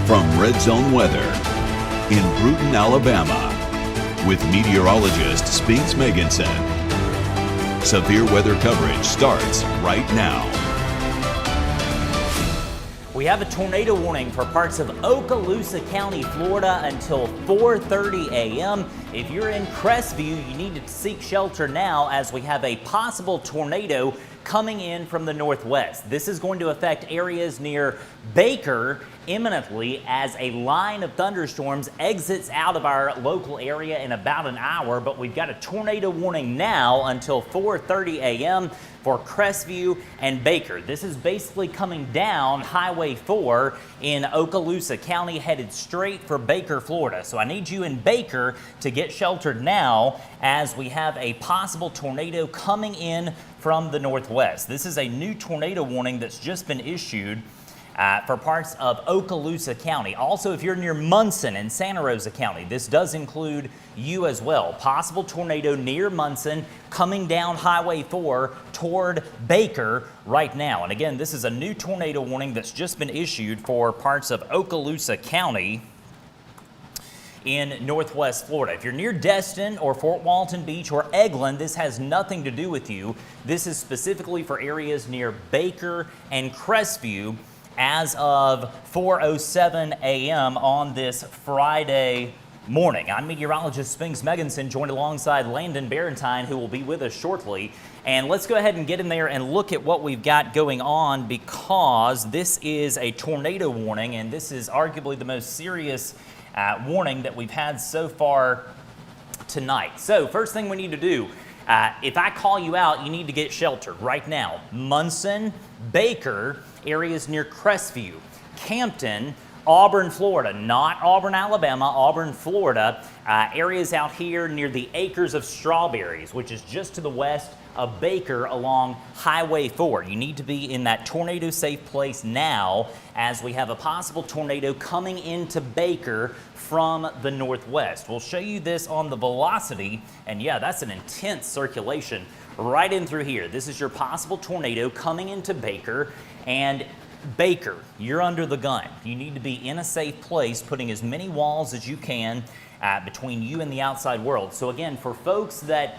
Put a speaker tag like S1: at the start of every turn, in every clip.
S1: From Red Zone Weather in Bruton, Alabama, with meteorologist Spinks Meganson. Severe weather coverage starts right now.
S2: We have a tornado warning for parts of Okaloosa County, Florida until 4:30 a.m. If you're in Crestview, you need to seek shelter now as we have a possible tornado coming in from the northwest. This is going to affect areas near Baker imminently as a line of thunderstorms exits out of our local area in about an hour, but we've got a tornado warning now until 4:30 a.m. for Crestview and Baker. This is basically coming down Highway 4 in Okaloosa County, headed straight for Baker, Florida. So I need you in Baker to get sheltered now as we have a possible tornado coming in from the northwest. This is a new tornado warning that's just been issued for parts of Okaloosa County. Also, if you're near Munson and Santa Rosa County, this does include you as well. Possible tornado near Munson coming down Highway 4 toward Baker right now. And again, this is a new tornado warning that's just been issued for parts of Okaloosa County in northwest Florida. If you're near Destin or Fort Walton Beach or Eglin, this has nothing to do with you. This is specifically for areas near Baker and Crestview as of 4:07 a.m. on this Friday morning. I'm meteorologist Spinks Meganson, joined alongside Landon Barentine, who will be with us shortly. And let's go ahead and get in there and look at what we've got going on, because this is a tornado warning, and this is arguably the most serious warning that we've had so far tonight. So first thing we need to do, if I call you out, you need to get sheltered right now. Munson, Baker, areas near Crestview, Campton, Auburn, Florida, not Auburn, Alabama, Auburn, Florida, areas out here near the Acres of Strawberries, which is just to the west of Baker along Highway 4. You need to be in that tornado safe place now as we have a possible tornado coming into Baker from the northwest. We'll show you this on the velocity, and yeah, that's an intense circulation right in through here. This is your possible tornado coming into Baker, and Baker, you're under the gun. You need to be in a safe place, putting as many walls as you can between you and the outside world. So again, for folks that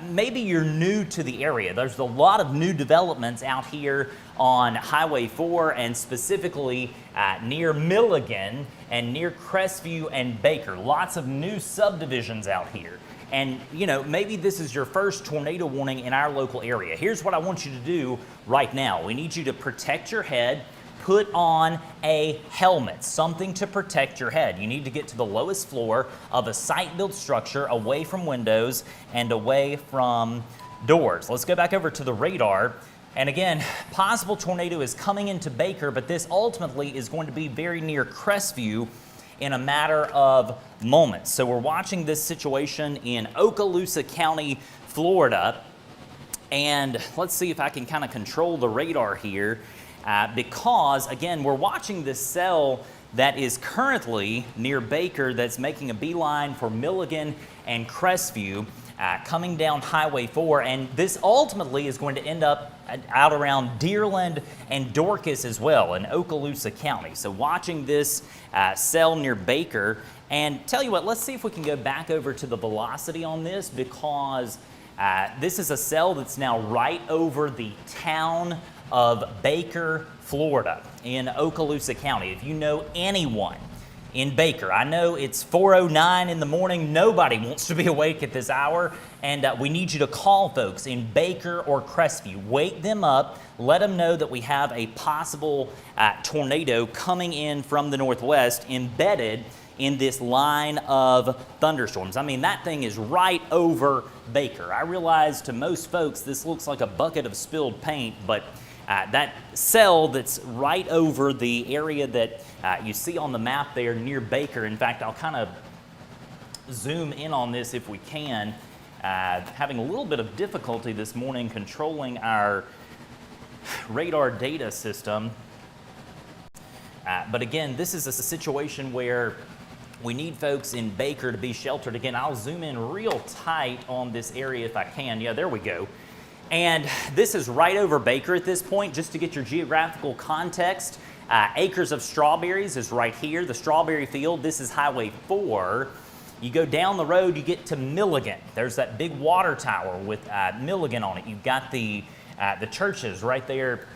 S2: maybe you're new to the area, there's a lot of new developments out here on Highway 4 and specifically near Milligan and near Crestview and Baker. Lots of new subdivisions out here. And, you know, maybe this is your first tornado warning in our local area. Here's what I want you to do right now. We need you to protect your head, put on a helmet, something to protect your head. You need to get to the lowest floor of a site-built structure, away from windows and away from doors. Let's go back over to the radar. And again, possible tornado is coming into Baker, but this ultimately is going to be very near Crestview in a matter of moments. So we're watching this situation in Okaloosa County, Florida. And let's see if I can kind of control the radar here because, again, we're watching this cell that is currently near Baker that's making a beeline for Milligan and Crestview, coming down Highway 4. And this ultimately is going to end up out around Deerland and Dorcas as well in Okaloosa County. So watching this cell near Baker, and tell you what, let's see if we can go back over to the velocity on this, because this is a cell that's now right over the town of Baker, Florida in Okaloosa County. If you know anyone in Baker, I know it's 4:09 in the morning. Nobody wants to be awake at this hour, and we need you to call folks in Baker or Crestview. Wake them up, let them know that we have a possible tornado coming in from the northwest embedded in this line of thunderstorms. I mean, that thing is right over Baker. I realize to most folks this looks like a bucket of spilled paint, but that cell that's right over the area that you see on the map there near Baker. In fact, I'll kind of zoom in on this if we can. Having a little bit of difficulty this morning controlling our radar data system. But again, this is a situation where we need folks in Baker to be sheltered. Again, I'll zoom in real tight on this area if I can. Yeah, there we go. And this is right over Baker at this point, just to get your geographical context. Acres of Strawberries is right here, the strawberry field. This is Highway 4. You go down the road, you get to Milligan. There's that big water tower with Milligan on it. You've got the churches right there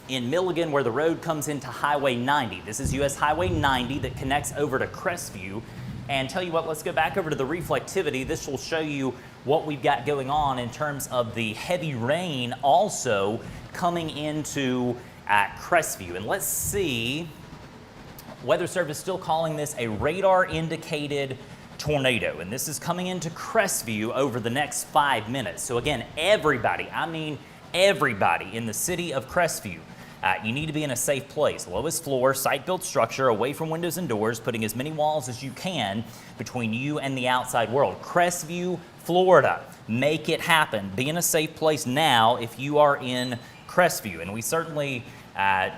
S2: in Milligan where the road comes into Highway 90. This is US Highway 90 that connects over to Crestview. And tell you what, let's go back over to the reflectivity. This will show you what we've got going on in terms of the heavy rain also coming into Crestview. And let's see, Weather Service still calling this a radar indicated tornado. And this is coming into Crestview over the next 5 minutes. So again, everybody, I mean everybody in the city of Crestview, you need to be in a safe place. Lowest floor, site-built structure, away from windows and doors, putting as many walls as you can between you and the outside world. Crestview, Florida, make it happen. Be in a safe place now if you are in Crestview. And we certainly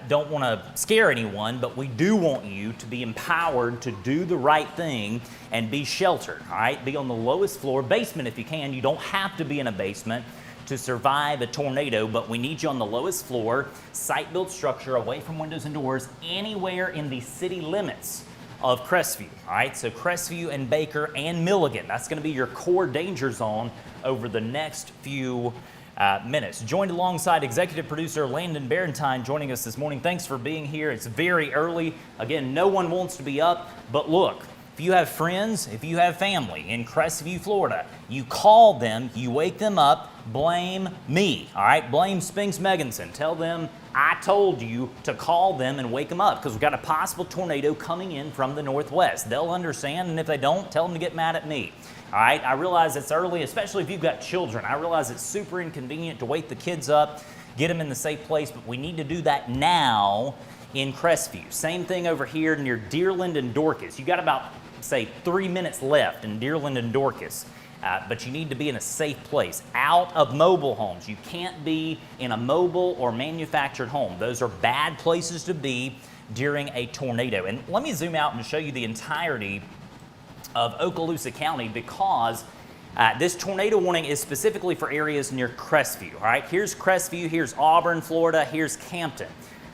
S2: don't want to scare anyone, but we do want you to be empowered to do the right thing and be sheltered, all right? Be on the lowest floor, basement if you can. You don't have to be in a basement to survive a tornado, but we need you on the lowest floor, site-built structure, away from windows and doors, anywhere in the city limits of Crestview, all right? So Crestview and Baker and Milligan, that's gonna be your core danger zone over the next few minutes. Joined alongside executive producer Landon Barentine joining us this morning. Thanks for being here. It's very early. Again, no one wants to be up, but look, if you have friends, if you have family in Crestview, Florida, you call them, you wake them up, blame me, all right? Blame Spinks Meganson. Tell them I told you to call them and wake them up because we've got a possible tornado coming in from the northwest. They'll understand, and if they don't, tell them to get mad at me. All right, I realize it's early, especially if you've got children. I realize it's super inconvenient to wake the kids up, get them in the safe place, but we need to do that now in Crestview. Same thing over here near Deerland and Dorcas. You got about, say, 3 minutes left in Deerland and Dorcas, but you need to be in a safe place, out of mobile homes. You can't be in a mobile or manufactured home. Those are bad places to be during a tornado. And let me zoom out and show you the entirety of Okaloosa County because this tornado warning is specifically for areas near Crestview, all right? Here's Crestview, here's Auburn, Florida, here's Campton.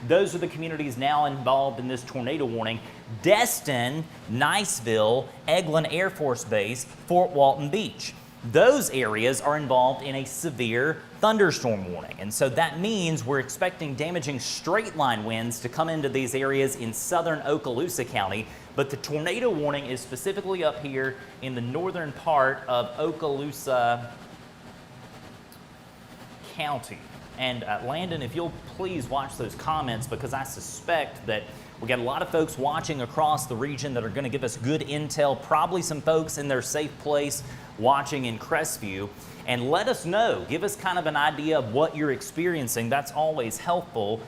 S2: Those are the communities now involved in this tornado warning. Destin, Niceville, Eglin Air Force Base, Fort Walton Beach. Those areas are involved in a severe thunderstorm warning. And so that means we're expecting damaging straight line winds to come into these areas in southern Okaloosa County. But the tornado warning is specifically up here in the northern part of Okaloosa County. And Landon, if you'll please watch those comments because I suspect that we got a lot of folks watching across the region that are going to give us good intel, probably some folks in their safe place watching in Crestview. And let us know, give us kind of an idea of what you're experiencing. That's always helpful.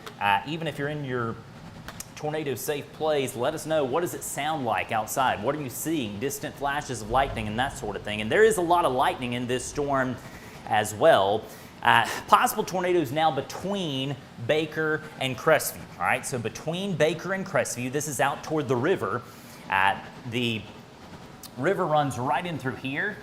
S2: Even if you're in your tornado safe place, let us know, what does it sound like outside? What are you seeing? Distant flashes of lightning and that sort of thing. And there is a lot of lightning in this storm as well. Possible tornadoes now between Baker and Crestview, all right? So between Baker and Crestview, this is out toward the river. The river runs right in through here.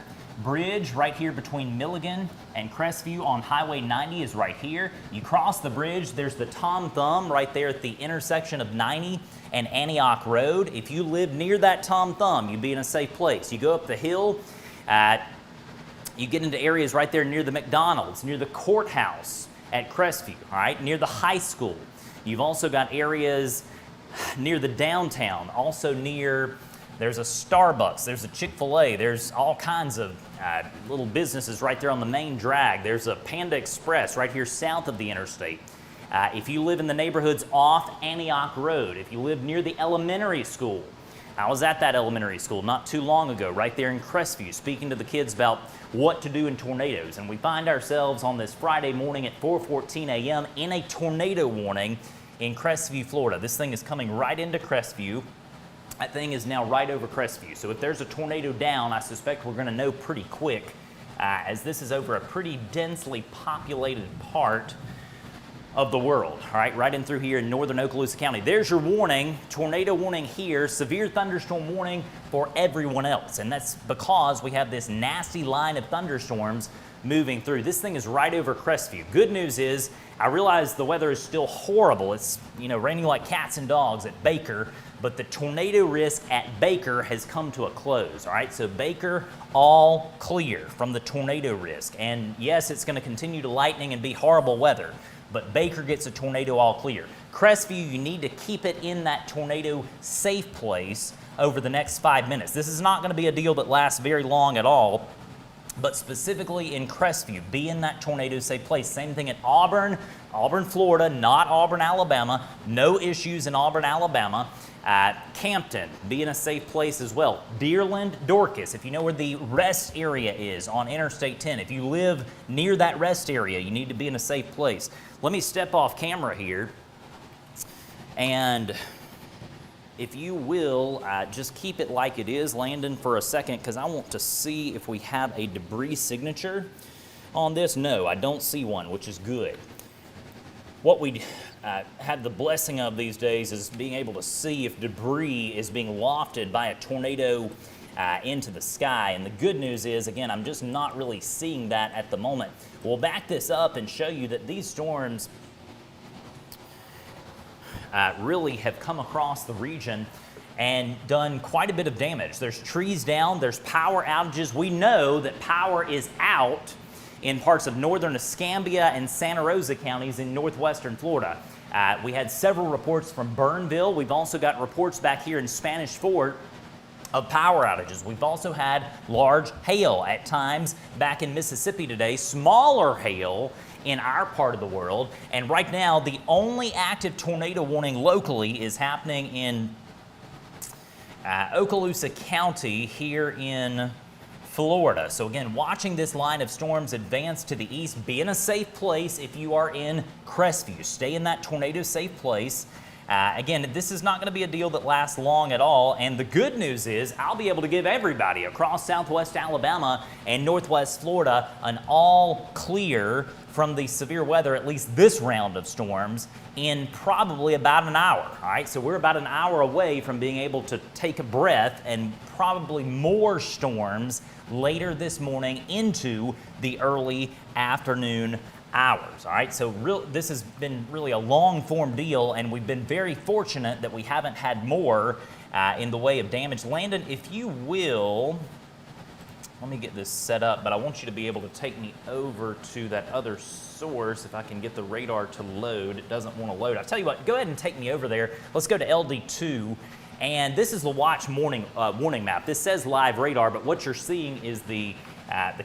S2: Bridge right here between Milligan and Crestview on Highway 90 is right here. You cross the bridge, there's the Tom Thumb right there at the intersection of 90 and Antioch Road. If you live near that Tom Thumb, you'd be in a safe place. You go up the hill, you get into areas right there near the McDonald's, near the courthouse at Crestview, all right, near the high school. You've also got areas near the downtown, also near, there's a Starbucks, there's a Chick-fil-A, there's all kinds of little businesses right there on the main drag. There's a Panda Express right here south of the interstate. If you live in the neighborhoods off Antioch Road, if you live near the elementary school, I was at that elementary school not too long ago, right there in Crestview, speaking to the kids about what to do in tornadoes. And we find ourselves on this Friday morning at 4:14 a.m. in a tornado warning in Crestview, Florida. This thing is coming right into Crestview. That thing is now right over Crestview. So if there's a tornado down, I suspect we're going to know pretty quick, as this is over a pretty densely populated part of the world, all right in through here in northern Okaloosa County. There's your warning, tornado warning here, severe thunderstorm warning for everyone else. And that's because we have this nasty line of thunderstorms moving through. This thing is right over Crestview. Good news is, I realize the weather is still horrible. It's, raining like cats and dogs at Baker, but the tornado risk at Baker has come to a close, all right? So Baker, all clear from the tornado risk. And yes, it's going to continue to lightning and be horrible weather, but Baker gets a tornado all clear. Crestview, you need to keep it in that tornado safe place over the next 5 minutes. This is not going to be a deal that lasts very long at all, but specifically in Crestview, be in that tornado safe place. Same thing at Auburn, Florida, not Auburn, Alabama. No issues in Auburn, Alabama. Campton, be in a safe place as well. Dearland, Dorcas, if you know where the rest area is on Interstate 10, if you live near that rest area, you need to be in a safe place. Let me step off camera here, and if you will, just keep it like it is, Landon, for a second, because I want to see if we have a debris signature on this. No, I don't see one, which is good. What we have the blessing of these days is being able to see if debris is being lofted by a tornado into the sky. And the good news is, again, I'm just not really seeing that at the moment. We'll back this up and show you that these storms really have come across the region and done quite a bit of damage. There's trees down, there's power outages. We know that power is out in parts of northern Escambia and Santa Rosa counties in northwestern Florida. We had several reports from Burnville. We've also got reports back here in Spanish Fort of power outages. We've also had large hail at times back in Mississippi today, smaller hail in our part of the world. And right now, the only active tornado warning locally is happening in Okaloosa County here in Florida. So again, watching this line of storms advance to the east, be in a safe place if you are in Crestview. Stay in that tornado safe place. Again, this is not going to be a deal that lasts long at all, and the good news is I'll be able to give everybody across southwest Alabama and northwest Florida an all clear from the severe weather, at least this round of storms, in probably about an hour. All right, so we're about an hour away from being able to take a breath, and probably more storms later this morning into the early afternoon hours. All right, so this has been really a long form deal, and we've been very fortunate that we haven't had more in the way of damage. Landon, if you will, let me get this set up, but I want you to be able to take me over to that other source if I can get the radar to load. It doesn't want to load. I'll tell you what, go ahead and take me over there. Let's go to LD2, and this is the watch warning map. This says live radar, but what you're seeing is the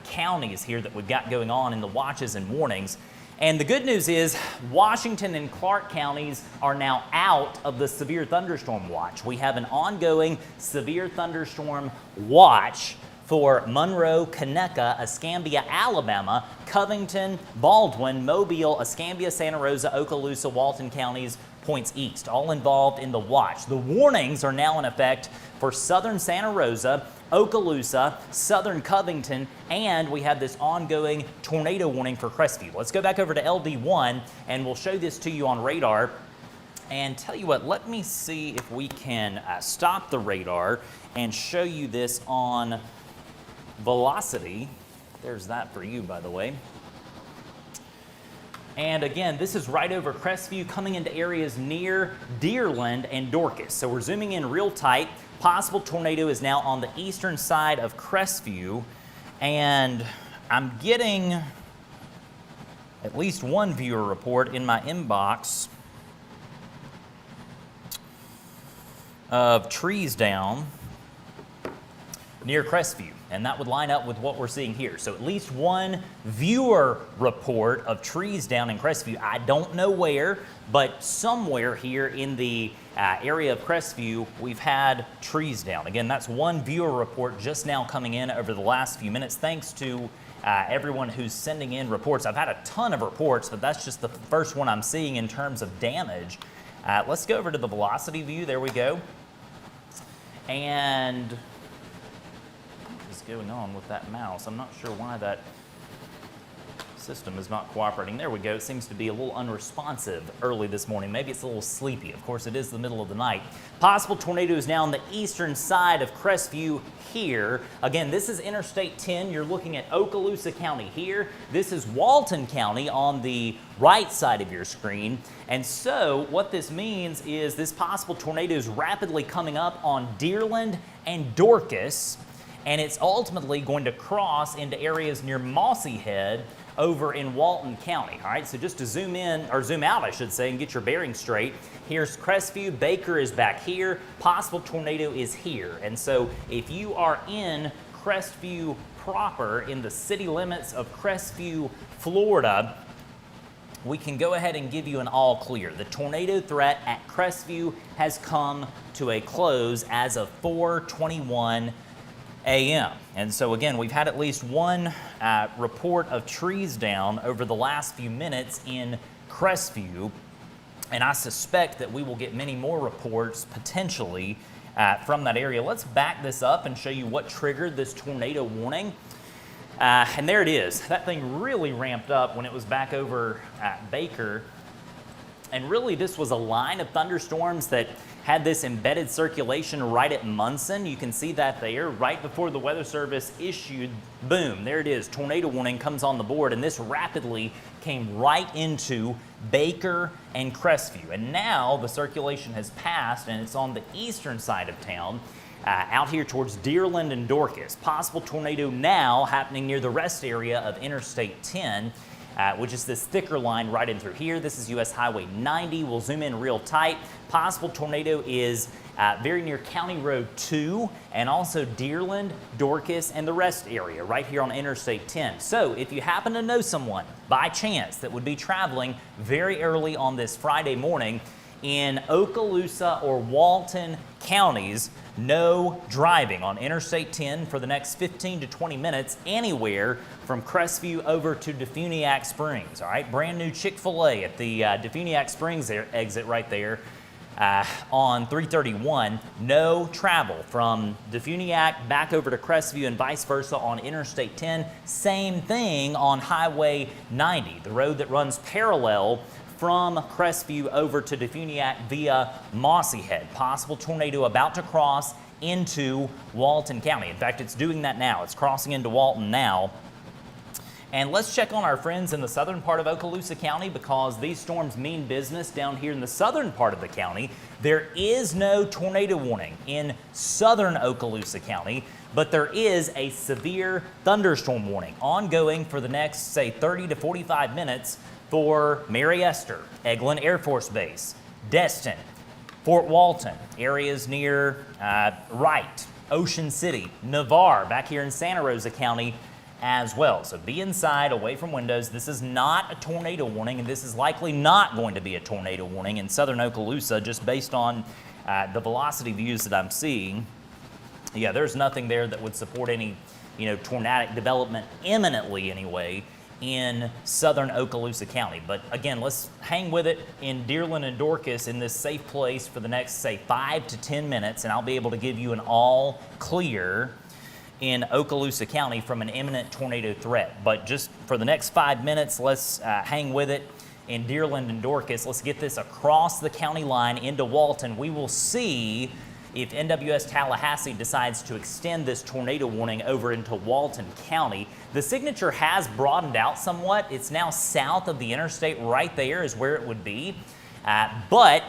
S2: counties here that we've got going on in the watches and warnings. And the good news is Washington and Clark counties are now out of the severe thunderstorm watch. We have an ongoing severe thunderstorm watch for Monroe, Conecuh, Escambia, Alabama, Covington, Baldwin, Mobile, Escambia, Santa Rosa, Okaloosa, Walton counties, points east, all involved in the watch. The warnings are now in effect for southern Santa Rosa, Okaloosa, southern Covington, and we have this ongoing tornado warning for Crestview. Let's go back over to LD1 and we'll show this to you on radar. And tell you what, let me see if we can stop the radar and show you this on velocity. There's that for you, by the way. And again, this is right over Crestview, coming into areas near Dearland and Dorcas. So we're zooming in real tight. Possible tornado is now on the eastern side of Crestview, and I'm getting at least one viewer report in my inbox of trees down near Crestview, and that would line up with what we're seeing here. So at least one viewer report of trees down in Crestview. I don't know where, but somewhere here in the area of Crestview, we've had trees down. Again, that's one viewer report just now coming in over the last few minutes. Thanks to everyone who's sending in reports. I've had a ton of reports, but that's just the first one I'm seeing in terms of damage. Let's go over to the velocity view. There we go. And what is going on with that mouse? I'm not sure why that system is not cooperating. There we go. It seems to be a little unresponsive early this morning. Maybe it's a little sleepy. Of course, it is the middle of the night. Possible tornadoes now on the eastern side of Crestview here. Again, this is Interstate 10. You're looking at Okaloosa County here. This is Walton County on the right side of your screen. And so what this means is this possible tornado is rapidly coming up on Deerland and Dorcas, and it's ultimately going to cross into areas near Mossy Head over in Walton County. All right, so just to zoom in, or zoom out, I should say, and get your bearings straight, here's Crestview, Baker is back here, possible tornado is here. And so if you are in Crestview proper, in the city limits of Crestview, Florida, we can go ahead and give you an all clear. The tornado threat at Crestview has come to a close as of 4:21 a.m. And so again, we've had at least one report of trees down over the last few minutes in Crestview, and I suspect that we will get many more reports potentially from that area. Let's back this up and show you what triggered this tornado warning. And there it is. That thing really ramped up when it was back over at Baker. And really, this was a line of thunderstorms that had this embedded circulation right at Munson. You can see that there, right before the Weather Service issued, boom, there it is, tornado warning comes on the board, and this rapidly came right into Baker and Crestview. And now the circulation has passed, and it's on the eastern side of town, out here towards Deerland and Dorcas. Possible tornado now happening near the rest area of Interstate 10, which is this thicker line right in through here. This is US Highway 90. We'll zoom in real tight. Possible tornado is very near County Road 2 and also Deerland, Dorcas, and the rest area right here on Interstate 10. So if you happen to know someone by chance that would be traveling very early on this Friday morning in Okaloosa or Walton counties, no driving on Interstate 10 for the next 15 to 20 minutes anywhere from Crestview over to Defuniak Springs. All right, brand new Chick-fil-A at the Defuniak Springs exit right there on 331. No travel from Defuniak back over to Crestview and vice versa on Interstate 10. Same thing on Highway 90, the road that runs parallel from Crestview over to Defuniak via Mossy Head. Possible tornado about to cross into Walton County. In fact, it's doing that now. It's crossing into Walton now. And let's check on our friends in the southern part of Okaloosa County, because these storms mean business down here in the southern part of the county. There is no tornado warning in southern Okaloosa County, but there is a severe thunderstorm warning ongoing for the next, say, 30 to 45 minutes for Mary Esther, Eglin Air Force Base, Destin, Fort Walton, areas near Wright, Ocean City, Navarre, back here in Santa Rosa County as well. So be inside, away from windows. This is not a tornado warning, and this is likely not going to be a tornado warning in southern Okaloosa, just based on the velocity views that I'm seeing. Yeah, there's nothing there that would support any, tornadic development imminently anyway in southern Okaloosa County. But again, let's hang with it in Deerland and Dorcas in this safe place for the next, say, 5 to 10 minutes, and I'll be able to give you an all clear in Okaloosa County from an imminent tornado threat. But just for the next 5 minutes, let's hang with it in Deerland and Dorcas. Let's get this across the county line into Walton. We will see if NWS Tallahassee decides to extend this tornado warning over into Walton County. The signature has broadened out somewhat. It's now south of the interstate. Right there is where it would be. But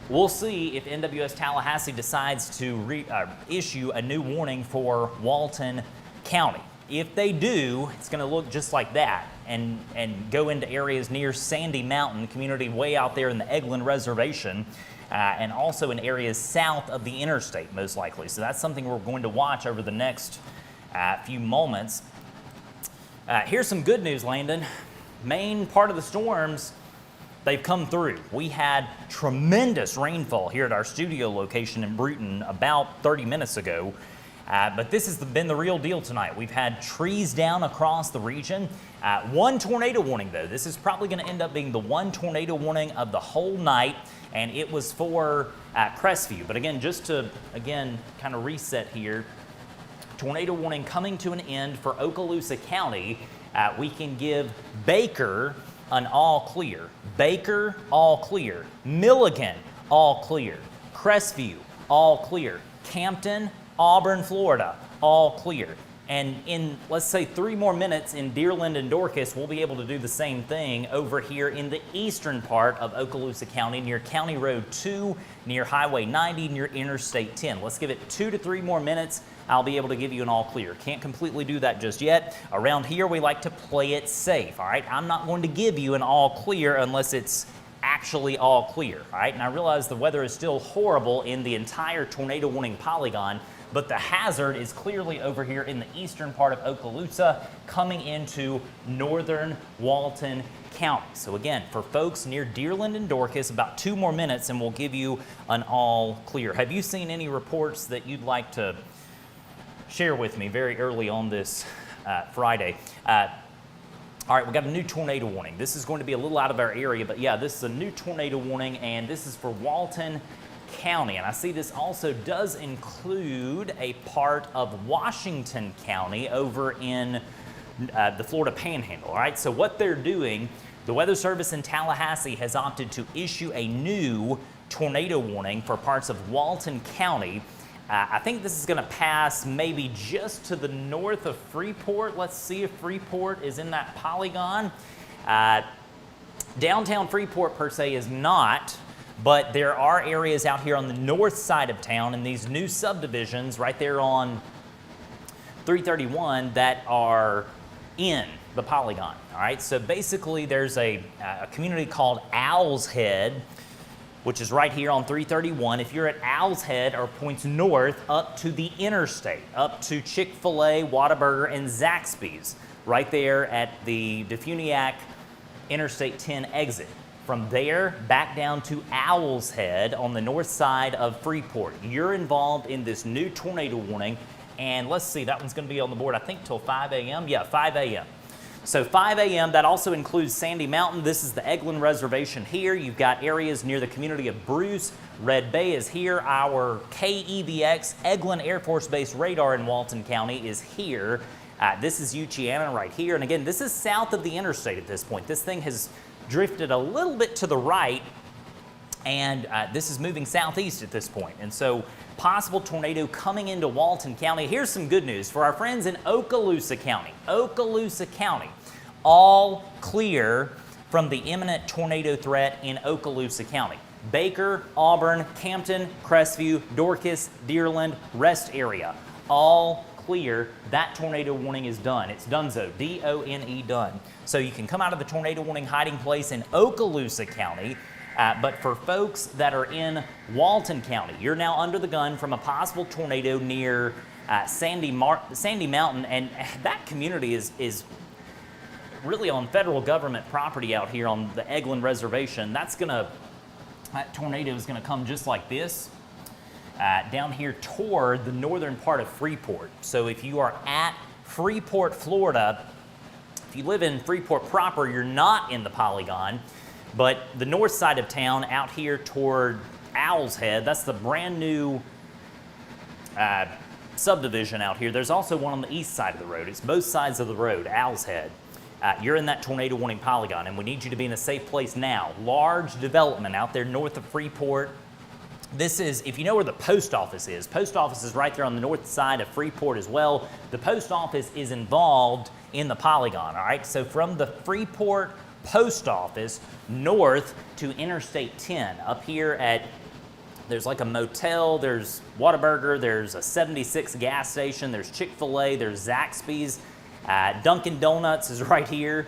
S2: we'll see if NWS Tallahassee decides to issue a new warning for Walton County. If they do, it's going to look just like that and go into areas near Sandy Mountain community way out there in the Eglin Reservation, and also in areas south of the interstate, most likely. So that's something we're going to watch over the next few moments. Here's some good news, Landon. Main part of the storms, they've come through. We had tremendous rainfall here at our studio location in Bruton about 30 minutes ago. But this has been the real deal tonight. We've had trees down across the region. One tornado warning, though. This is probably going to end up being the one tornado warning of the whole night, and it was for Crestview. But again, just to, kind of reset here, tornado warning coming to an end for Okaloosa County. We can give Baker an all clear. Baker, all clear. Milligan, all clear. Crestview, all clear. Campton, Auburn, Florida, all clear. And in, let's say, 3 more minutes in Deerland and Dorcas, we'll be able to do the same thing over here in the eastern part of Okaloosa County, near County Road 2, near Highway 90, near Interstate 10. Let's give it 2 to 3 more minutes. I'll be able to give you an all clear. Can't completely do that just yet. Around here, we like to play it safe, all right? I'm not going to give you an all clear unless it's actually all clear, all right? And I realize the weather is still horrible in the entire tornado warning polygon, but the hazard is clearly over here in the eastern part of Okaloosa, coming into northern Walton County. So again, for folks near Deerland and Dorcas, about 2 more minutes and we'll give you an all clear. Have you seen any reports that you'd like to share with me very early on this Friday? All right, we got a new tornado warning. This is going to be a little out of our area, but yeah, this is a new tornado warning, and this is for Walton County. And I see this also does include a part of Washington County over in the Florida Panhandle. All right, so what they're doing, the Weather Service in Tallahassee has opted to issue a new tornado warning for parts of Walton County. I think this is going to pass maybe just to the north of Freeport. Let's see if Freeport is in that polygon. Downtown Freeport per se is not, but there are areas out here on the north side of town in these new subdivisions right there on 331 that are in the polygon. All right, so basically there's a community called Owl's Head, which is right here on 331. If you're at Owl's Head or points north up to the interstate, up to Chick-fil-A, Whataburger, and Zaxby's, right there at the Defuniak Interstate 10 exit. From there, back down to Owl's Head on the north side of Freeport. You're involved in this new tornado warning, and let's see, that one's gonna be on the board, I think, till 5 a.m. Yeah, 5 a.m. So 5 a.m., that also includes Sandy Mountain. This is the Eglin Reservation here. You've got areas near the community of Bruce. Red Bay is here. Our KEVX, Eglin Air Force Base radar in Walton County is here. This is Uchiana right here. And again, this is south of the interstate at this point. This thing has drifted a little bit to the right, and this is moving southeast at this point. And so possible tornado coming into Walton County. Here's some good news for our friends in Okaloosa County. Okaloosa County, all clear from the imminent tornado threat in Okaloosa County. Baker, Auburn, Campton, Crestview, Dorcas, Deerland, rest area, all clear. That tornado warning is done. It's donezo, D-O-N-E, done. So you can come out of the tornado warning hiding place in Okaloosa County. But for folks that are in Walton County, you're now under the gun from a possible tornado near Sandy Mountain, and that community is really on federal government property out here on the Eglin Reservation. That tornado is gonna come just like this, down here toward the northern part of Freeport. So if you are at Freeport, Florida, if you live in Freeport proper, you're not in the polygon. But the north side of town out here toward Owl's Head, that's the brand new subdivision out here. There's also one on the east side of the road. It's both sides of the road, Owl's Head. You're in that tornado warning polygon, and we need you to be in a safe place now. Large development out there north of Freeport. This is, if you know where the post office is right there on the north side of Freeport as well. The post office is involved in the polygon, all right? So from the Freeport post office north to Interstate 10, up here at, there's like a motel, there's Whataburger, there's a 76 gas station, there's Chick-fil-A, there's Zaxby's, Dunkin' Donuts is right here.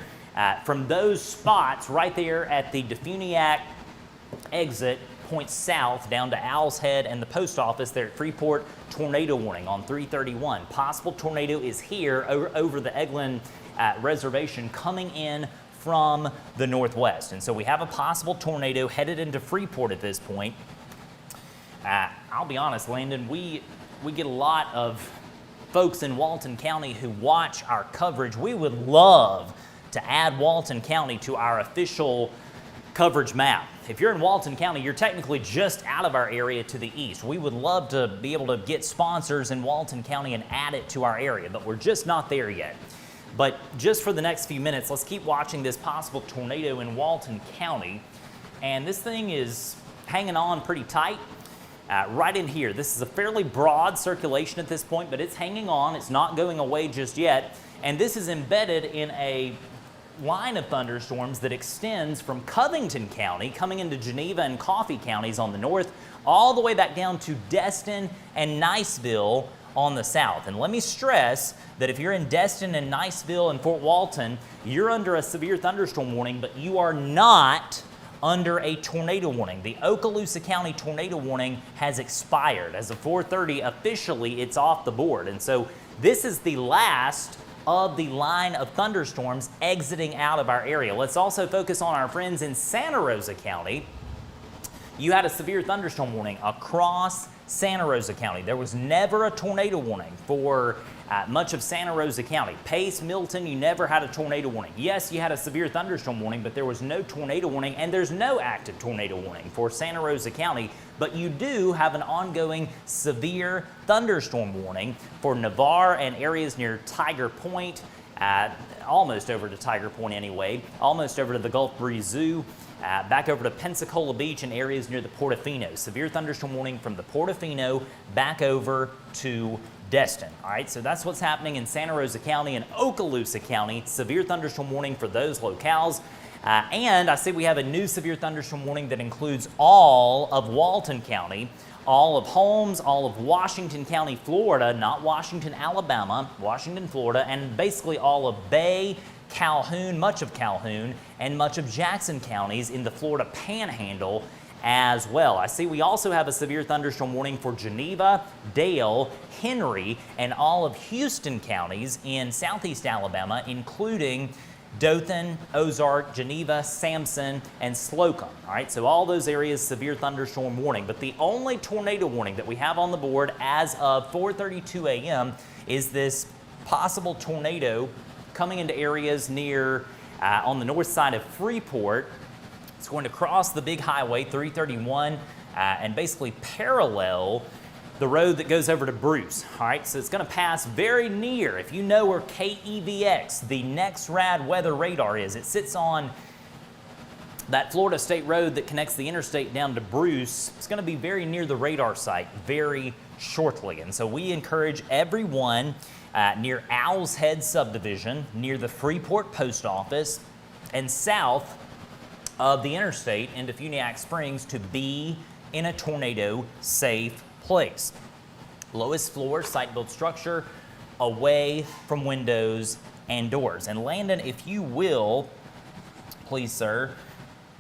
S2: From those spots right there at the Defuniak exit, points south down to Owl's Head and the post office there at Freeport, tornado warning on 331. Possible tornado is here over the Eglin Reservation coming in from the northwest. And so we have a possible tornado headed into Freeport at this point. I'll be honest, Landon, we get a lot of folks in Walton County who watch our coverage. We would love to add Walton County to our official coverage map. if you're in Walton County, you're technically just out of our area to the east. We would love to be able to get sponsors in Walton County and add it to our area, but we're just not there yet. But just for the next few minutes, let's keep watching this possible tornado in Walton County. And this thing is hanging on pretty tight right in here. This is a fairly broad circulation at this point, but it's hanging on. It's not going away just yet. And this is embedded in a line of thunderstorms that extends from Covington County, coming into Geneva and Coffee counties on the north, all the way back down to Destin and Niceville on the south. And let me stress that if you're in Destin and Niceville and Fort Walton, you're under a severe thunderstorm warning, but you are not under a tornado warning. The Okaloosa County tornado warning has expired. As of 4:30, officially it's off the board. And so this is the last of the line of thunderstorms exiting out of our area. Let's also focus on our friends in Santa Rosa County. You had a severe thunderstorm warning across Santa Rosa County. There was never a tornado warning for much of Santa Rosa County. Pace, Milton, you never had a tornado warning. Yes, you had a severe thunderstorm warning, but there was no tornado warning, and there's no active tornado warning for Santa Rosa County, but you do have an ongoing severe thunderstorm warning for Navarre and areas near Tiger Point, almost over to Tiger Point anyway, almost over to the Gulf Breeze Zoo, back over to Pensacola Beach and areas near the Portofino. Severe thunderstorm warning from the Portofino back over to Destin. All right, so that's what's happening in Santa Rosa County and Okaloosa County. Severe thunderstorm warning for those locales. And I see we have a new severe thunderstorm warning that includes all of Walton County, all of Holmes, all of Washington County, Florida, not Washington, Alabama, Washington, Florida, and basically all of Bay, Calhoun, much of Calhoun, and much of Jackson counties in the Florida Panhandle as well. I see we also have a severe thunderstorm warning for Geneva, Dale, Henry, and all of Houston counties in southeast Alabama, including Dothan, Ozark, Geneva, Sampson, and Slocum. All right, so all those areas, severe thunderstorm warning. But the only tornado warning that we have on the board as of 4:32 a.m. is this possible tornado coming into areas near on the north side of Freeport. It's going to cross the big highway 331 and basically parallel the road that goes over to Bruce. All right, so it's going to pass very near. If you know where KEVX, the next rad weather radar, is, it sits on that Florida State Road that connects the interstate down to Bruce. It's going to be very near the radar site very shortly. And so we encourage everyone near Owl's Head subdivision, near the Freeport post office, and south of the interstate into Funiac Springs to be in a tornado safe place. Lowest floor, site-built structure, away from windows and doors. And Landon, if you will, please, sir,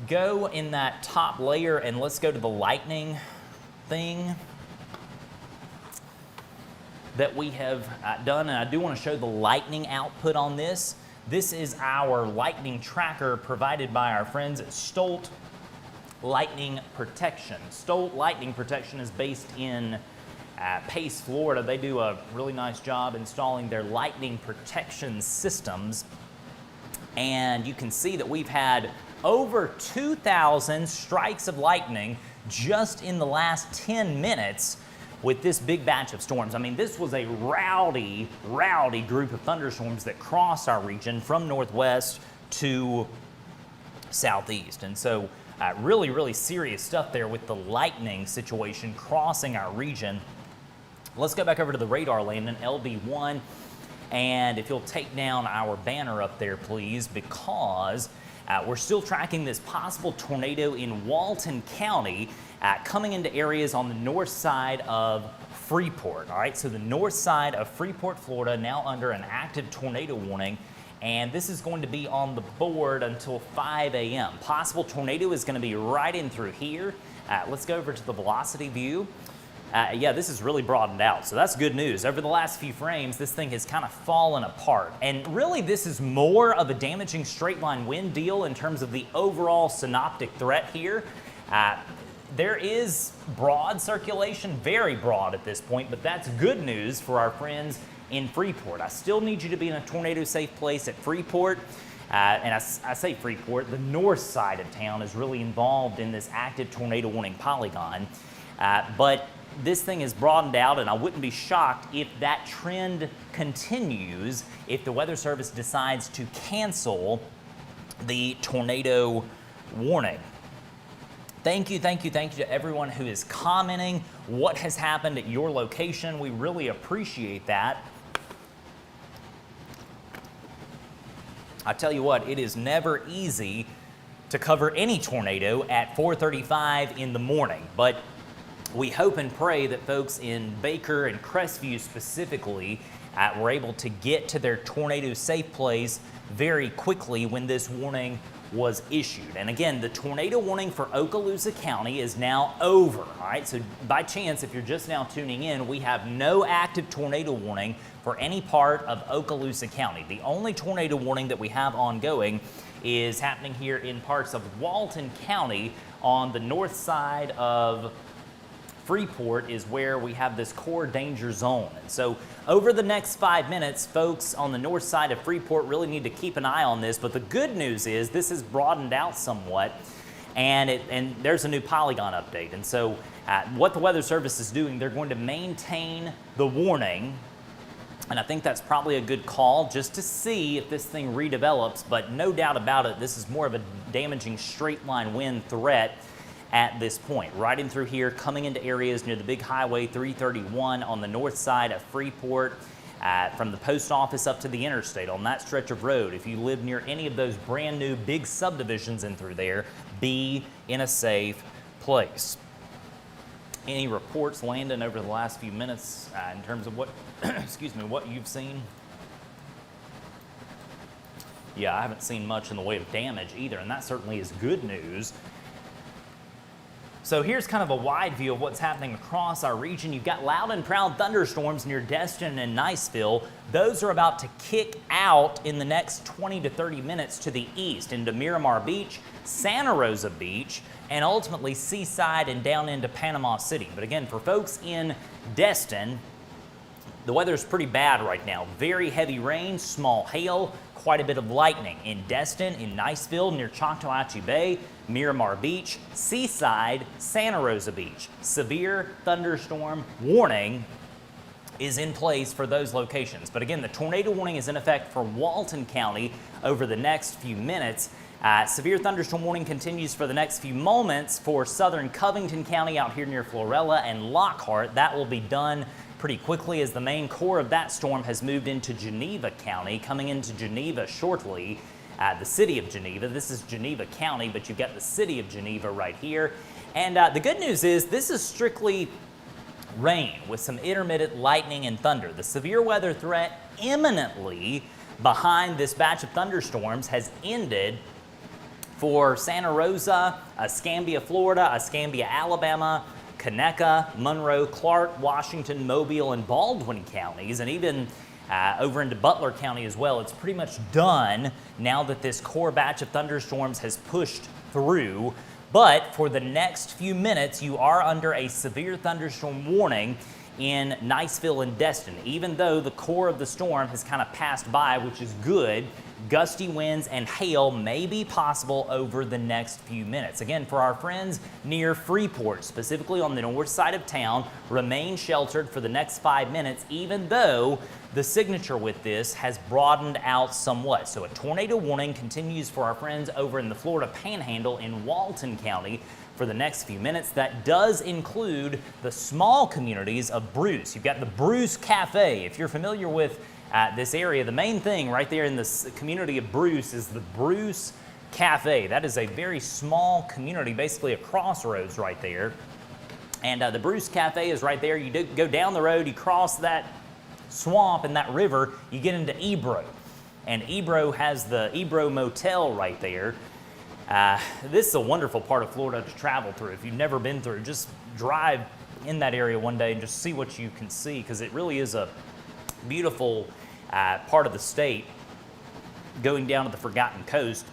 S2: go in that top layer and let's go to the lightning thing that we have done. And I do want to show the lightning output on this. This is our lightning tracker provided by our friends at Stolt Lightning Protection. Stolt Lightning Protection is based in Pace, Florida. They do a really nice job installing their lightning protection systems. And you can see that we've had over 2,000 strikes of lightning just in the last 10 minutes with this big batch of storms. I mean, this was a rowdy group of thunderstorms that crossed our region from northwest to southeast. And so really serious stuff there with the lightning situation crossing our region. Let's go back over to the radar, Landon, LB1. And if you'll take down our banner up there, please, because we're still tracking this possible tornado in Walton County coming into areas on the north side of Freeport. All right, so the north side of Freeport, Florida, now under an active tornado warning. And this is going to be on the board until 5 a.m. Possible tornado is going to be right in through here. Let's go over to the velocity view. Yeah, this is really broadened out, so that's good news. Over the last few frames, this thing has kind of fallen apart. And really, this is more of a damaging straight line wind deal in terms of the overall synoptic threat here. There is broad circulation, very broad at this point, but that's good news for our friends in Freeport. I still need you to be in a tornado safe place at Freeport. and I say Freeport, the north side of town is really involved in this active tornado warning polygon. But this thing is broadened out, and I wouldn't be shocked if that trend continues if the Weather Service decides to cancel the tornado warning. Thank you to everyone who is commenting what has happened at your location. We really appreciate that. I tell you what, it is never easy to cover any tornado at 4:35 in the morning, but we hope and pray that folks in Baker and Crestview specifically were able to get to their tornado safe place very quickly when this warning was issued. And again, the tornado warning for Okaloosa County is now over, all right? So by chance, if you're just now tuning in, we have no active tornado warning for any part of Okaloosa County. The only tornado warning that we have ongoing is happening here in parts of Walton County on the north side of Freeport is where we have this core danger zone. And so over the next 5 minutes, folks on the north side of Freeport really need to keep an eye on this. But the good news is this has broadened out somewhat, and there's a new polygon update. And so what the Weather Service is doing, they're going to maintain the warning. And I think that's probably a good call just to see if this thing redevelops. But no doubt about it, this is more of a damaging straight line wind threat at this point. Right in through here, coming into areas near the big highway 331 on the north side of Freeport, from the post office up to the interstate on that stretch of road. If you live near any of those brand new big subdivisions in through there, be in a safe place. Any reports, Landon, over the last few minutes in terms of what, excuse me, what you've seen? Yeah, I haven't seen much in the way of damage either, and that certainly is good news. So here's kind of a wide view of what's happening across our region. You've got loud and proud thunderstorms near Destin and Niceville. Those are about to kick out in the next 20 to 30 minutes to the east into Miramar Beach, Santa Rosa Beach, and ultimately Seaside and down into Panama City. But again, for folks in Destin, the weather's pretty bad right now. Very heavy rain, small hail, quite a bit of lightning in Destin, in Niceville, near Choctawhatchee Bay, Miramar Beach, Seaside, Santa Rosa Beach. Severe thunderstorm warning is in place for those locations. But again, the tornado warning is in effect for Walton County over the next few minutes. Severe thunderstorm warning continues for the next few moments for southern Covington County out here near Florella and Lockhart. That will be done pretty quickly as the main core of that storm has moved into Geneva County, coming into Geneva shortly. The city of Geneva. This is Geneva County, but you've got the city of Geneva right here. And the good news is this is strictly rain with some intermittent lightning and thunder. The severe weather threat imminently behind this batch of thunderstorms has ended for Santa Rosa, Escambia, Florida, Escambia, Alabama, Conecuh, Monroe, Clark, Washington, Mobile, and Baldwin counties, and even over into Butler County as well. It's pretty much done now that this core batch of thunderstorms has pushed through. But for the next few minutes, you are under a severe thunderstorm warning in Niceville and Destin. Even though the core of the storm has kind of passed by, which is good, gusty winds and hail may be possible over the next few minutes. Again, for our friends near Freeport, specifically on the north side of town, remain sheltered for the next 5 minutes, even though the signature with this has broadened out somewhat. So a tornado warning continues for our friends over in the Florida Panhandle in Walton County for the next few minutes. That does include the small communities of Bruce. You've got the Bruce Cafe. If you're familiar with this area, the main thing right there in this community of Bruce is the Bruce Cafe. That is a very small community, basically a crossroads right there. And the Bruce Cafe is right there. You go down the road, you cross that swamp and that river, you get into Ebro. And Ebro has the Ebro Motel right there. This is a wonderful part of Florida to travel through. If you've never been through, just drive in that area one day and just see what you can see, because it really is a beautiful part of the state going down to the Forgotten Coast.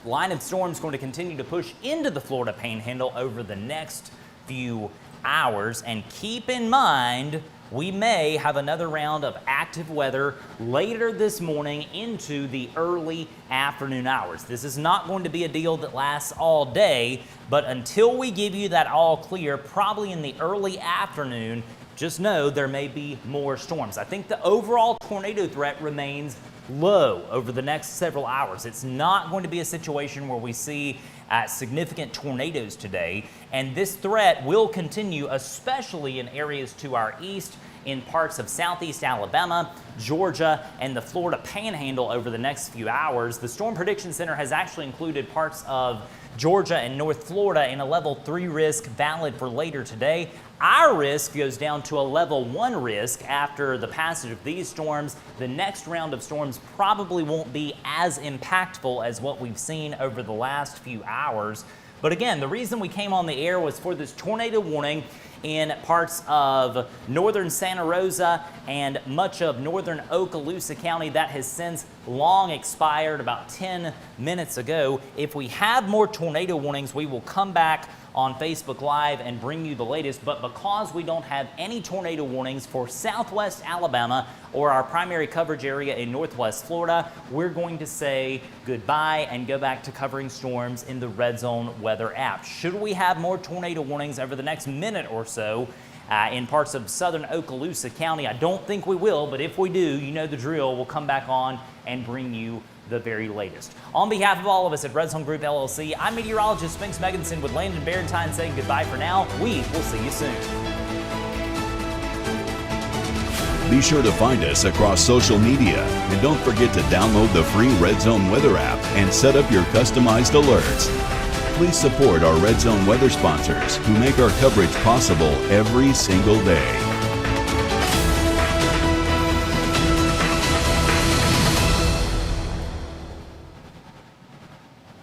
S2: Line of storms going to continue to push into the Florida Panhandle over the next few hours, and keep in mind we may have another round of active weather later this morning into the early afternoon hours. This is not going to be a deal that lasts all day, but until we give you that all clear, probably in the early afternoon, just know there may be more storms. I think the overall tornado threat remains low over the next several hours. It's not going to be a situation where we see significant tornadoes today, and this threat will continue, especially in areas to our east, in parts of southeast Alabama, Georgia, and the Florida Panhandle over the next few hours. The Storm Prediction Center has actually included parts of Georgia and North Florida in a level 3 risk valid for later today. Our risk goes down to a level 1 risk after the passage of these storms. The next round of storms probably won't be as impactful as what we've seen over the last few hours. But again, the reason we came on the air was for this tornado warning in parts of northern Santa Rosa and much of northern Okaloosa County that has since long expired about 10 minutes ago. If we have more tornado warnings, we will come back on Facebook Live and bring you the latest, but because we don't have any tornado warnings for southwest Alabama or our primary coverage area in northwest Florida, we're going to say goodbye and go back to covering storms in the Red Zone Weather app. Should we have more tornado warnings over the next minute or so in parts of southern Okaloosa County? I don't think we will, but if we do, you know the drill. We'll come back on and bring you the very latest. On behalf of all of us at Red Zone Group LLC, I'm meteorologist Spinks Megginson with Landon Barentine saying goodbye for now. We will see you soon.
S1: Be sure to find us across social media, and don't forget to download the free Red Zone Weather app and set up your customized alerts. Please support our Red Zone weather sponsors who make our coverage possible every single day.